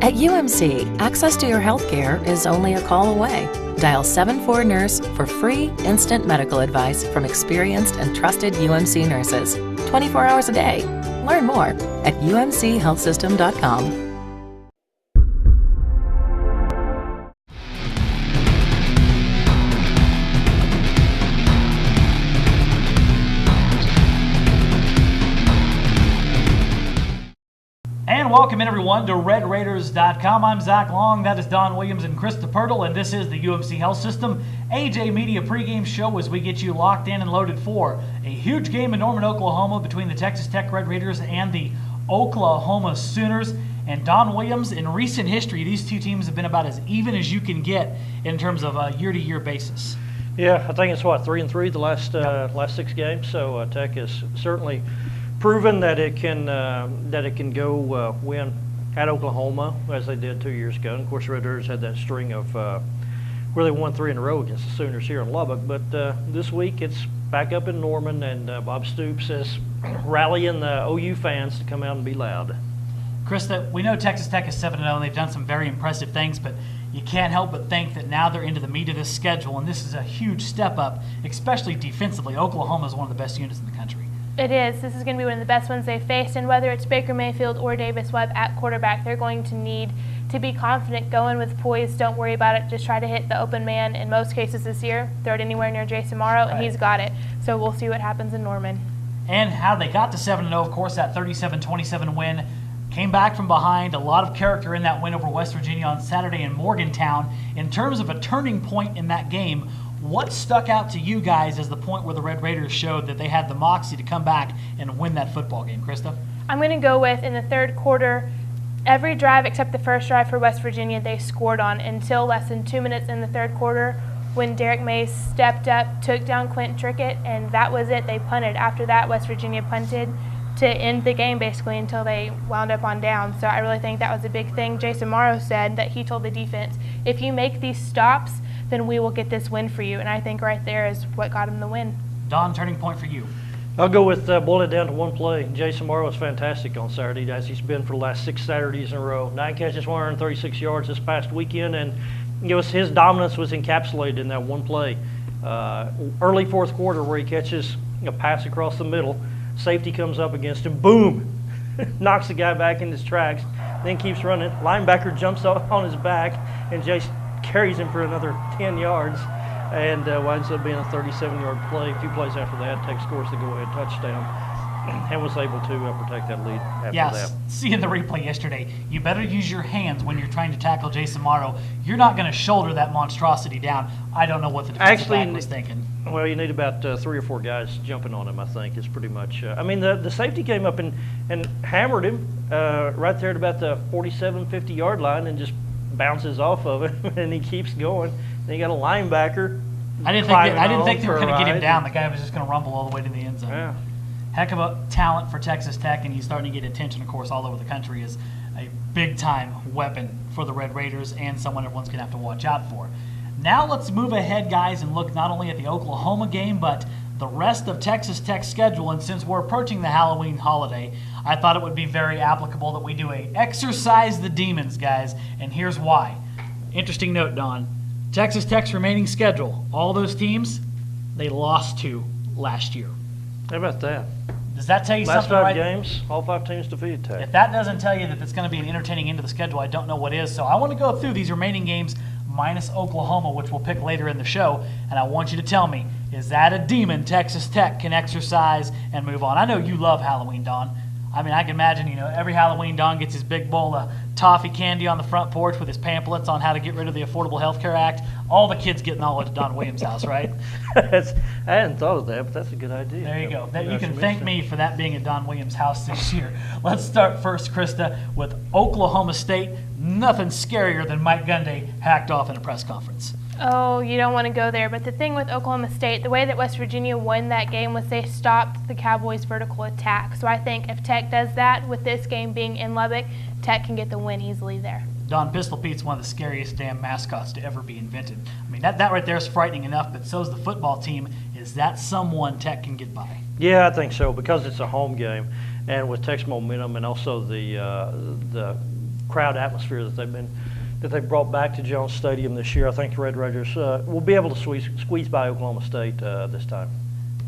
At UMC, access to your health care is only a call away. Dial 74-NURSE for free, instant medical advice from experienced and trusted UMC nurses. 24 hours a day. Learn more at umchealthsystem.com. And welcome in, everyone, to RedRaiders.com. I'm Zach Long, that is Don Williams and Chris DePertle, and this is the UMC Health System AJ Media pregame show as we get you locked in and loaded for a huge game in Norman, Oklahoma between the Texas Tech Red Raiders and the Oklahoma Sooners. And Don Williams, in recent history, these two teams have been about as even as you can get in terms of a year-to-year basis. Yeah, I think it's 3-3 the last 6 games. So Tech has certainly proven that it can go win at Oklahoma as they did 2 years ago. And of course, the Red Raiders had that string of where they won 3 in a row against the Sooners here in Lubbock. But this week it's back up in Norman, and Bob Stoops is rallying the OU fans to come out and be loud. Krista, we know Texas Tech is 7-0, and they've done some very impressive things, but you can't help but think that now they're into the meat of this schedule, and this is a huge step up, especially defensively. Oklahoma is one of the best units in the country. It is. This is going to be one of the best ones they've faced, and whether it's Baker Mayfield or Davis Webb at quarterback, they're going to need to be confident, going with poise. Don't worry about it. Just try to hit the open man. In most cases this year, throw it anywhere near Jason Morrow, and he's got it. So we'll see what happens in Norman. And how they got to 7-0, of course, that 37-27 win. Came back from behind. A lot of character in that win over West Virginia on Saturday in Morgantown. In terms of a turning point in that game, what stuck out to you guys as the point where the Red Raiders showed that they had the moxie to come back and win that football game, Krista? I'm going to go with, in the third quarter, every drive except the first drive for West Virginia they scored on until less than 2 minutes in the third quarter when Derek Mays stepped up, took down Quentin Trickett, and that was it. They punted. After that, West Virginia punted to end the game basically until they wound up on down. So I really think that was a big thing. Jason Morrow said that he told the defense, if you make these stops, then we will get this win for you. And I think right there is what got him the win. Don, turning point for you. I'll go with boil it down to one play. Jason Morrow was fantastic on Saturday, as he's been for the last 6 Saturdays in a row. 9 catches, 136 yards this past weekend, and his dominance was encapsulated in that one play. Early fourth quarter where he catches a pass across the middle, safety comes up against him, boom, knocks the guy back in his tracks, then keeps running. Linebacker jumps on his back, and Jason carries him for another 10 yards and winds up being a 37-yard play. A few plays after that, Tech scores the go-ahead touchdown and was able to protect that lead after that. Seeing the replay yesterday, you better use your hands when you're trying to tackle Jason Morrow. You're not going to shoulder that monstrosity down. I don't know what the defensive back was thinking. Well, you need about 3 or 4 guys jumping on him, I think, is pretty much. I mean, the safety came up and hammered him right there at about the 47, 50-yard line and just bounces off of him, and he keeps going. Then you got a linebacker. I didn't think they were going to get him down. The guy was just going to rumble all the way to the end zone. Yeah. Heck of a talent for Texas Tech, and he's starting to get attention, of course, all over the country as a big-time weapon for the Red Raiders and someone everyone's going to have to watch out for. Now let's move ahead, guys, and look not only at the Oklahoma game, but the rest of Texas Tech's schedule. And since we're approaching the Halloween holiday, I thought it would be very applicable that we do a Exercise the Demons, guys, and here's why. Interesting note, Don. Texas Tech's remaining schedule, all those teams, they lost to last year. How about that? Does that tell you last something? Last 5 games, all 5 teams defeated Tech. If that doesn't tell you that it's going to be an entertaining end of the schedule, I don't know what is. So I want to go through these remaining games minus Oklahoma, which we'll pick later in the show, and I want you to tell me, is that a demon Texas Tech can exercise and move on? I know you love Halloween, Don. I mean, I can imagine, every Halloween, Don gets his big bowl of toffee candy on the front porch with his pamphlets on how to get rid of the Affordable Health Care Act. All the kids getting all at Don Williams' house, right? I hadn't thought of that, but that's a good idea. There you go. You can thank me for that being at Don Williams' house this year. Let's start first, Krista, with Oklahoma State. Nothing scarier than Mike Gundy hacked off in a press conference. Oh, you don't want to go there. But the thing with Oklahoma State, the way that West Virginia won that game was they stopped the Cowboys' vertical attack. So I think if Tech does that, with this game being in Lubbock, Tech can get the win easily there. Don, Pistol Pete's one of the scariest damn mascots to ever be invented. I mean, that right there is frightening enough, but so is the football team. Is that someone Tech can get by? Yeah, I think so, because it's a home game. And with Tech's momentum and also the crowd atmosphere that they've brought back to Jones Stadium this year. I think the Red Raiders will be able to squeeze by Oklahoma State this time.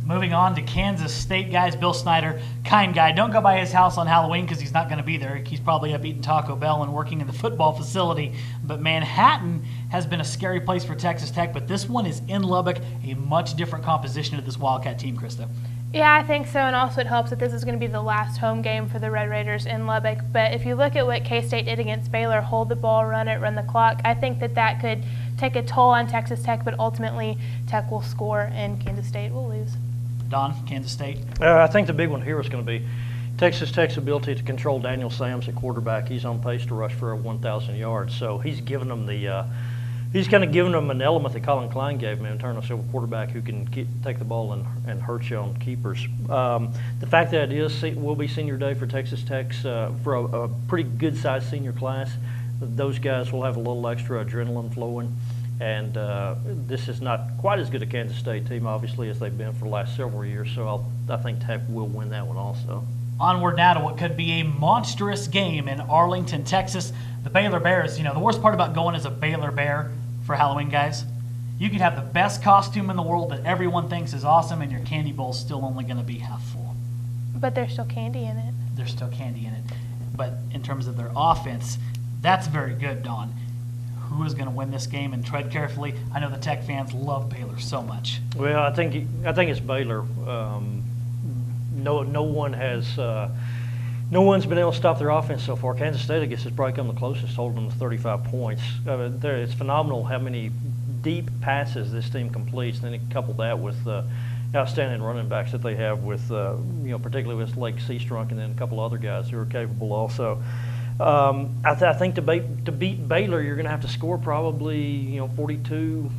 Moving on to Kansas State, guys. Bill Snyder, kind guy. Don't go by his house on Halloween because he's not going to be there. He's probably up eating Taco Bell and working in the football facility. But Manhattan has been a scary place for Texas Tech, but this one is in Lubbock, a much different composition of this Wildcat team, Krista. Yeah, I think so, and also it helps that this is going to be the last home game for the Red Raiders in Lubbock. But if you look at what K-State did against Baylor, hold the ball, run it, run the clock, I think that could take a toll on Texas Tech, but ultimately Tech will score and Kansas State will lose. Don, Kansas State? I think the big one here is going to be Texas Tech's ability to control Daniel Sams at quarterback. He's on pace to rush for 1,000 yards, so he's given them he's kind of given them an element that Colin Klein gave him in terms of a quarterback who can take the ball and hurt you on keepers. The fact that it will be senior day for Texas Tech for a pretty good-sized senior class, those guys will have a little extra adrenaline flowing. And this is not quite as good a Kansas State team, obviously, as they've been for the last several years. So I think Tech will win that one also. Onward now to what could be a monstrous game in Arlington, Texas. The Baylor Bears, the worst part about going as a Baylor Bear for Halloween, guys, you could have the best costume in the world that everyone thinks is awesome, and your candy bowl's still only going to be half full. But there's still candy in it. There's still candy in it. But in terms of their offense, that's very good, Don. Who is going to win this game, and tread carefully. I know the Tech fans love Baylor so much. Well, I think it's Baylor. No one's been able to stop their offense so far. Kansas State, I guess, has probably come the closest, holding them to 35 points. It's phenomenal how many deep passes this team completes, and then you couple that with outstanding running backs that they have with, particularly with Lake Seastrunk and then a couple other guys who are capable also. I think to beat Baylor, you're going to have to score probably 42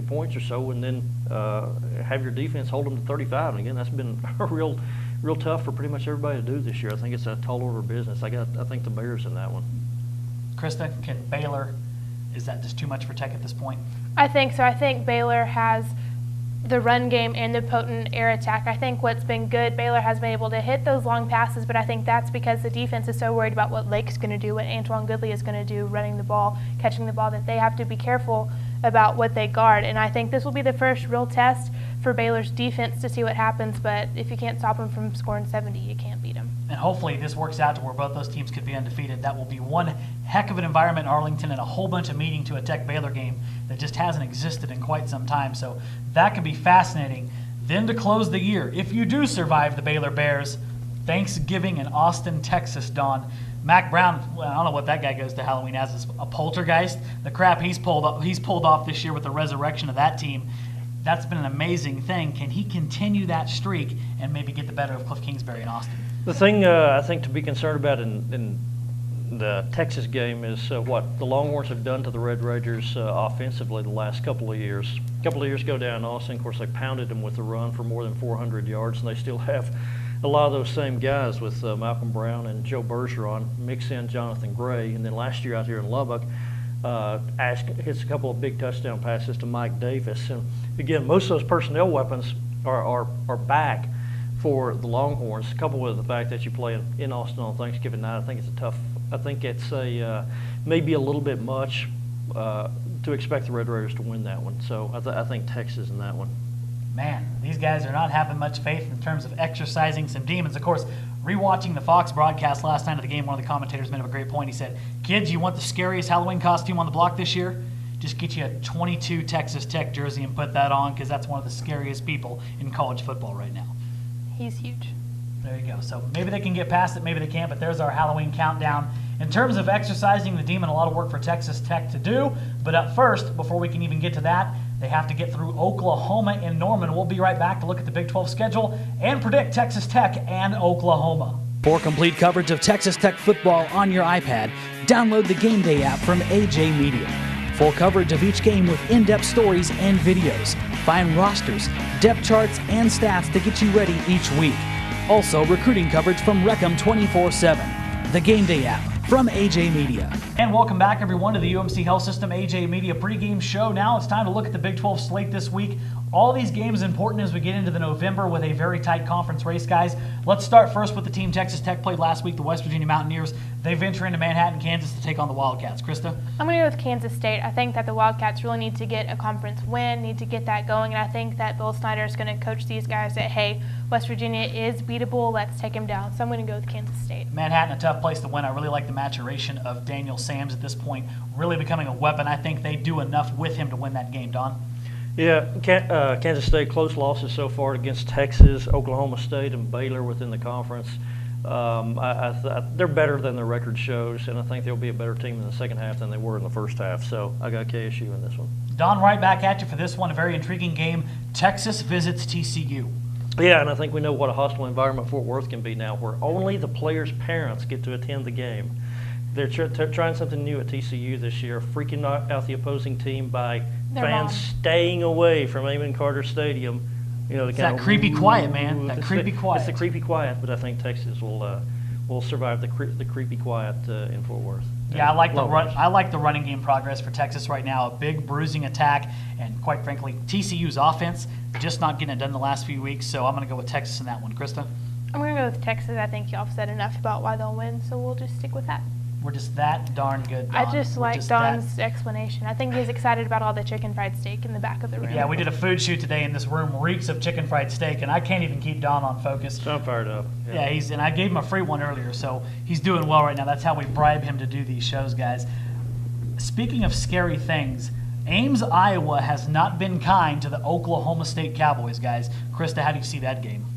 points or so, and then have your defense hold them to 35. And again, that's been real tough for pretty much everybody to do this year. I think it's a tall order business. I think the Bears in that one. Krista, can Baylor? Is that just too much for Tech at this point? I think so. I think Baylor has the run game and the potent air attack. I think what's been good, Baylor has been able to hit those long passes, but I think that's because the defense is so worried about what Lake's going to do, what Antoine Goodley is going to do, running the ball, catching the ball, that they have to be careful about what they guard. And I think this will be the first real test for Baylor's defense to see what happens, but if you can't stop them from scoring 70, you can't beat them. And hopefully this works out to where both those teams could be undefeated. That will be one heck of an environment in Arlington, and a whole bunch of meeting to a Tech-Baylor game that just hasn't existed in quite some time. So that could be fascinating. Then to close the year, if you do survive the Baylor Bears, Thanksgiving in Austin, Texas, Don. Mac Brown, well, I don't know what that guy goes to Halloween as, is a poltergeist. The crap he's pulled off this year with the resurrection of that team, that's been an amazing thing. Can he continue that streak and maybe get the better of Cliff Kingsbury in Austin? The thing I think to be concerned about in the Texas game is what the Longhorns have done to the Red Raiders offensively the last couple of years. A couple of years ago down in Austin, of course, they pounded them with a run for more than 400 yards, and they still have a lot of those same guys with Malcolm Brown and Joe Bergeron, mix in Jonathan Gray, and then last year out here in Lubbock, hits a couple of big touchdown passes to Mike Davis. And again, most of those personnel weapons are back for the Longhorns, coupled with the fact that you play in Austin on Thanksgiving night. I think it's maybe a little bit much to expect the Red Raiders to win that one. So I think Texas in that one. Man, these guys are not having much faith in terms of exercising some demons. Of course, rewatching the Fox broadcast last night of the game, one of the commentators made up a great point. He said, kids, you want the scariest Halloween costume on the block this year? Just get you a 22 Texas Tech jersey and put that on, because that's one of the scariest people in college football right now. He's huge. There you go. So maybe they can get past it, maybe they can't, but there's our Halloween countdown. In terms of exercising the demon, a lot of work for Texas Tech to do. But up first, before we can even get to that, they have to get through Oklahoma and Norman. We'll be right back to look at the Big 12 schedule and predict Texas Tech and Oklahoma. For complete coverage of Texas Tech football on your iPad, download the Game Day app from AJ Media. Full coverage of each game with in-depth stories and videos. Find rosters, depth charts, and stats to get you ready each week. Also, recruiting coverage from Reckham 24/7. The Game Day app from AJ Media. And welcome back, everyone, to the UMC Health System AJ Media pregame show. Now it's time to look at the Big 12 slate this week. All these games important as we get into the November with a very tight conference race, guys. Let's start first with the team Texas Tech played last week, the West Virginia Mountaineers. They venture into Manhattan, Kansas to take on the Wildcats. Krista? I'm going to go with Kansas State. I think that the Wildcats really need to get a conference win, need to get that going, and I think that Bill Snyder is going to coach these guys that, hey, West Virginia is beatable, let's take them down. So I'm going to go with Kansas State. Manhattan, a tough place to win. I really like the maturation of Daniel Sams at this point, really becoming a weapon. I think they do enough with him to win that game, Don. Yeah, Kansas State, close losses so far against Texas, Oklahoma State, and Baylor within the conference. They're better than their record shows, and I think they'll be a better team in the second half than they were in the first half. So I got KSU in this one. Don, right back at you for this one, a very intriguing game. Texas visits TCU. Yeah, and I think we know what a hostile environment Fort Worth can be now, where only the players' parents get to attend the game. They're trying something new at TCU this year, freaking out the opposing team by fans staying away from Amon Carter Stadium. You know, it's that creepy quiet, man. That creepy quiet. It's the creepy quiet, but I think Texas will survive the creepy quiet in Fort Worth. Yeah, I like the running game progress for Texas right now. A big bruising attack, and quite frankly, TCU's offense just not getting it done the last few weeks. So I'm going to go with Texas in that one. Krista? I'm going to go with Texas. I think y'all said enough about why they'll win, so we'll just stick with that. We're just that darn good, Don. I just like Don's explanation. I think he's excited about all the chicken fried steak in the back of the room. Yeah, we did a food shoot today, and this room reeks of chicken fried steak, and I can't even keep Don on focus. So I'm fired up. Yeah, and I gave him a free one earlier, so he's doing well right now. That's how we bribe him to do these shows, guys. Speaking of scary things, Ames, Iowa has not been kind to the Oklahoma State Cowboys, guys. Krista, how do you see that game?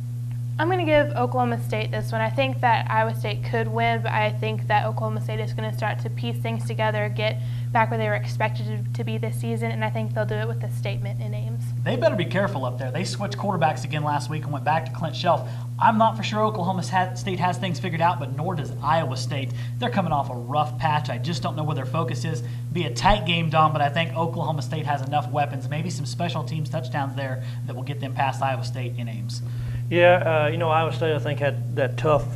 I'm going to give Oklahoma State this one. I think that Iowa State could win, but I think that Oklahoma State is going to start to piece things together, get back where they were expected to be this season, and I think they'll do it with a statement in Ames. They better be careful up there. They switched quarterbacks again last week and went back to Clint Shelf. I'm not for sure Oklahoma State has things figured out, but nor does Iowa State. They're coming off a rough patch. I just don't know where their focus is. Be a tight game, Don, but I think Oklahoma State has enough weapons, maybe some special teams touchdowns there that will get them past Iowa State in Ames. Yeah, Iowa State, I think, had that tough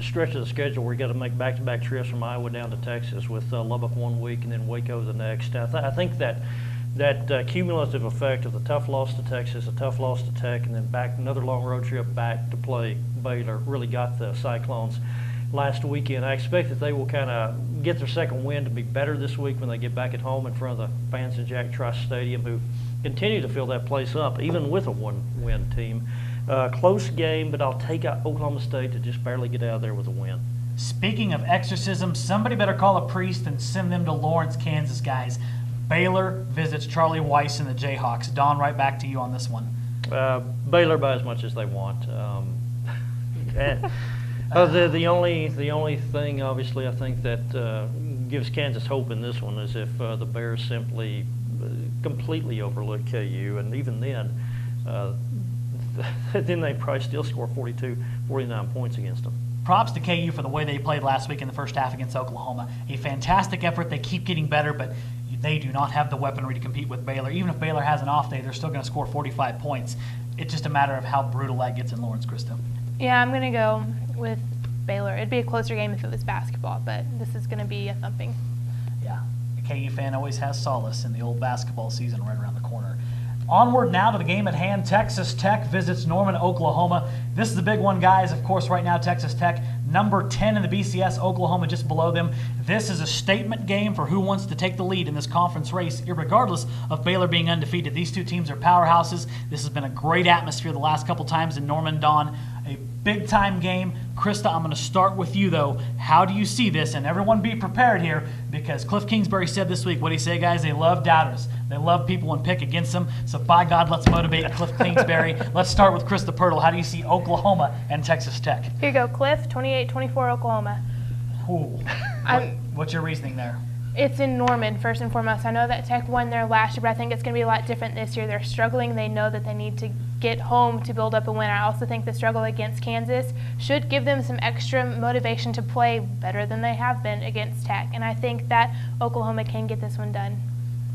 stretch of the schedule where you got to make back-to-back trips from Iowa down to Texas with Lubbock one week and then Waco the next. I think that cumulative effect of the tough loss to Texas, a tough loss to Tech, and then back another long road trip back to play Baylor really got the Cyclones last weekend. I expect that they will kind of get their second win to be better this week when they get back at home in front of the fans in Jack Trice Stadium, who continue to fill that place up, even with a one-win team. Close game, but I'll take out Oklahoma State to just barely get out of there with a win. Speaking of exorcism, somebody better call a priest and send them to Lawrence, Kansas, guys. Baylor visits Charlie Weiss and the Jayhawks. Don, right back to you on this one. Baylor by as much as they want. The only thing, obviously, I think that gives Kansas hope in this one is if the Bears simply completely overlook KU, and even then they probably still score 49 points against them. Props to KU for the way they played last week in the first half against Oklahoma. A fantastic effort. They keep getting better, but they do not have the weaponry to compete with Baylor. Even if Baylor has an off day, they're still going to score 45 points. It's just a matter of how brutal that gets in Lawrence, Krista. Yeah, I'm going to go with Baylor. It'd be a closer game if it was basketball, but this is going to be a thumping. Yeah, a KU fan always has solace in the old basketball season right around the corner. Onward now to the game at hand. Texas Tech visits Norman, Oklahoma. This is a big one, guys. Of course, right now, Texas Tech, number 10 in the BCS, Oklahoma just below them. This is a statement game for who wants to take the lead in this conference race, regardless of Baylor being undefeated. These two teams are powerhouses. This has been a great atmosphere the last couple times in Norman, Don. A big-time game. Krista, I'm going to start with you, though. How do you see this? And everyone be prepared here, because Cliff Kingsbury said this week, what did he say, guys? They love doubters. They love people and pick against them. So, by God, let's motivate Cliff Kingsbury. Let's start with Krista Pirtle. How do you see Oklahoma and Texas Tech? Here you go, Cliff, 28-24 Oklahoma. Ooh. What's your reasoning there? It's in Norman, first and foremost. I know that Tech won there last year, but I think it's going to be a lot different this year. They're struggling. They know that they need to get home to build up a win. I also think the struggle against Kansas should give them some extra motivation to play better than they have been against Tech. And I think that Oklahoma can get this one done.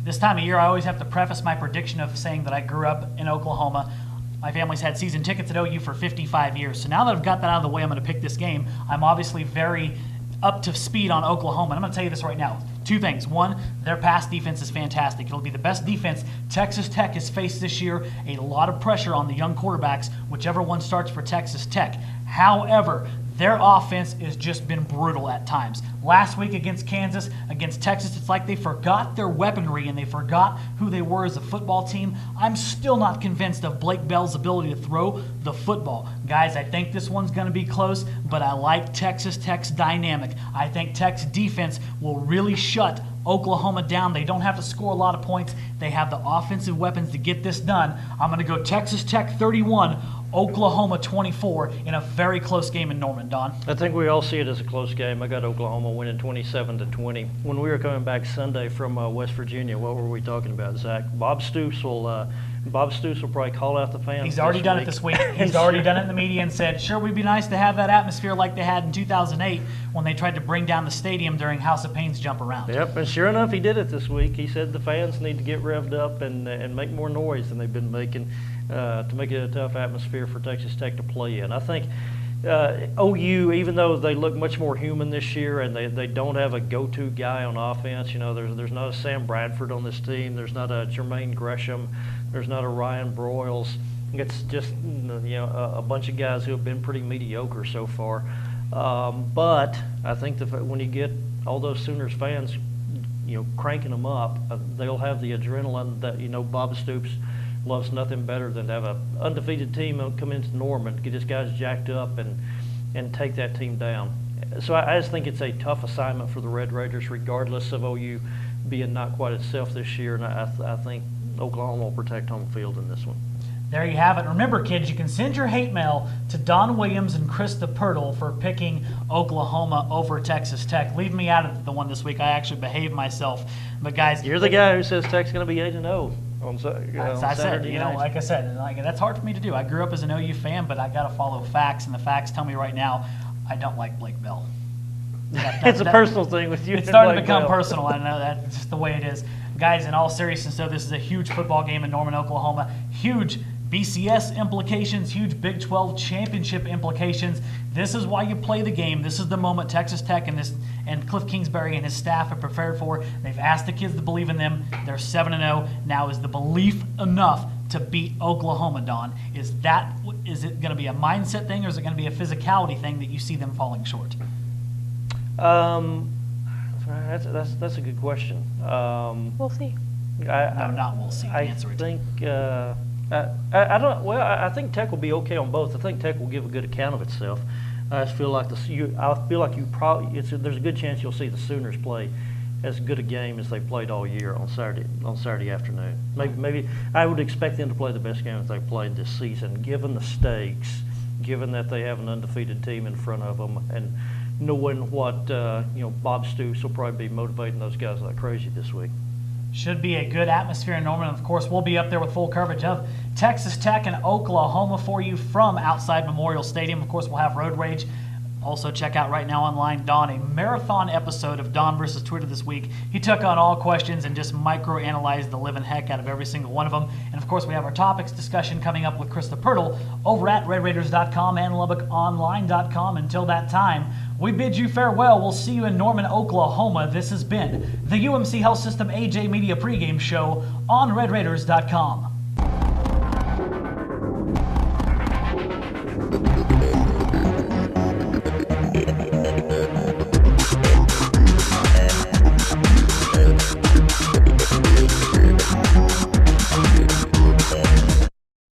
This time of year, I always have to preface my prediction of saying that I grew up in Oklahoma. My family's had season tickets at OU for 55 years. So now that I've got that out of the way, I'm going to pick this game. I'm obviously very up to speed on Oklahoma. And I'm going to tell you this right now. Two things. One, their pass defense is fantastic. It'll be the best defense Texas Tech has faced this year. A lot of pressure on the young quarterbacks, whichever one starts for Texas Tech. However, their offense has just been brutal at times. Last week against Kansas, against Texas, it's like they forgot their weaponry and they forgot who they were as a football team. I'm still not convinced of Blake Bell's ability to throw the football. Guys, I think this one's going to be close, but I like Texas Tech's dynamic. I think Tech's defense will really shut Oklahoma down. They don't have to score a lot of points. They have the offensive weapons to get this done. I'm going to go Texas Tech 31, Oklahoma 24 in a very close game in Norman, Don. I think we all see it as a close game. I got Oklahoma winning 27-20. When we were coming back Sunday from West Virginia, what were we talking about, Zach? Bob Stoops will probably call out the fans. He's already done it this week. He's already done it in the media and said, sure, we'd be nice to have that atmosphere like they had in 2008 when they tried to bring down the stadium during House of Pain's jump around. Yep, and sure enough, he did it this week. He said the fans need to get revved up and make more noise than they've been making to make it a tough atmosphere for Texas Tech to play in. I think OU, even though they look much more human this year and they don't have a go-to guy on offense, there's not a Sam Bradford on this team. There's not a Jermaine Gresham. There's not a Ryan Broyles. It's just a bunch of guys who have been pretty mediocre so far. But I think when you get all those Sooners fans, cranking them up, they'll have the adrenaline that Bob Stoops loves nothing better than to have an undefeated team come into Norman, get his guys jacked up and take that team down. So I just think it's a tough assignment for the Red Raiders, regardless of OU being not quite itself this year, and I think Oklahoma will protect home field in this one. There you have it. Remember, kids, you can send your hate mail to Don Williams and Krista Pirtle for picking Oklahoma over Texas Tech. Leave me out of the one this week. I actually behaved myself. But, guys, you're the guy who says Tech's going to be 8-0. On Saturday night. Like I said, that's hard for me to do. I grew up as an OU fan, but I got to follow facts, and the facts tell me right now I don't like Blake Bell. It's a personal thing with you. It's starting to become personal. I know that's just the way it is. Guys, in all seriousness, though, this is a huge football game in Norman, Oklahoma. Huge BCS implications, huge Big 12 championship implications. This is why you play the game. This is the moment Texas Tech and Cliff Kingsbury and his staff have prepared for. They've asked the kids to believe in them. They're 7-0. Now, is the belief enough to beat Oklahoma, Don? Is it going to be a mindset thing, or is it going to be a physicality thing that you see them falling short? That's a good question. We'll see. We'll see. Answer it. I think Tech will be okay on both. I think Tech will give a good account of itself. I just feel like there's a good chance you'll see the Sooners play as good a game as they played all year on Saturday afternoon. Maybe I would expect them to play the best game that they've played this season, given the stakes, given that they have an undefeated team in front of them, and knowing what Bob Stoops will probably be motivating those guys like crazy this week. Should be a good atmosphere in Norman. Of course, we'll be up there with full coverage of Texas Tech and Oklahoma for you from outside Memorial Stadium. Of course, we'll have Road Rage. Also, check out right now online, Don, a marathon episode of Don versus Twitter this week. He took on all questions and just micro-analyzed the living heck out of every single one of them. And, of course, we have our topics discussion coming up with Krista Pirtle over at RedRaiders.com and LubbockOnline.com. Until that time, we bid you farewell. We'll see you in Norman, Oklahoma. This has been the UMC Health System AJ Media pregame show on RedRaiders.com.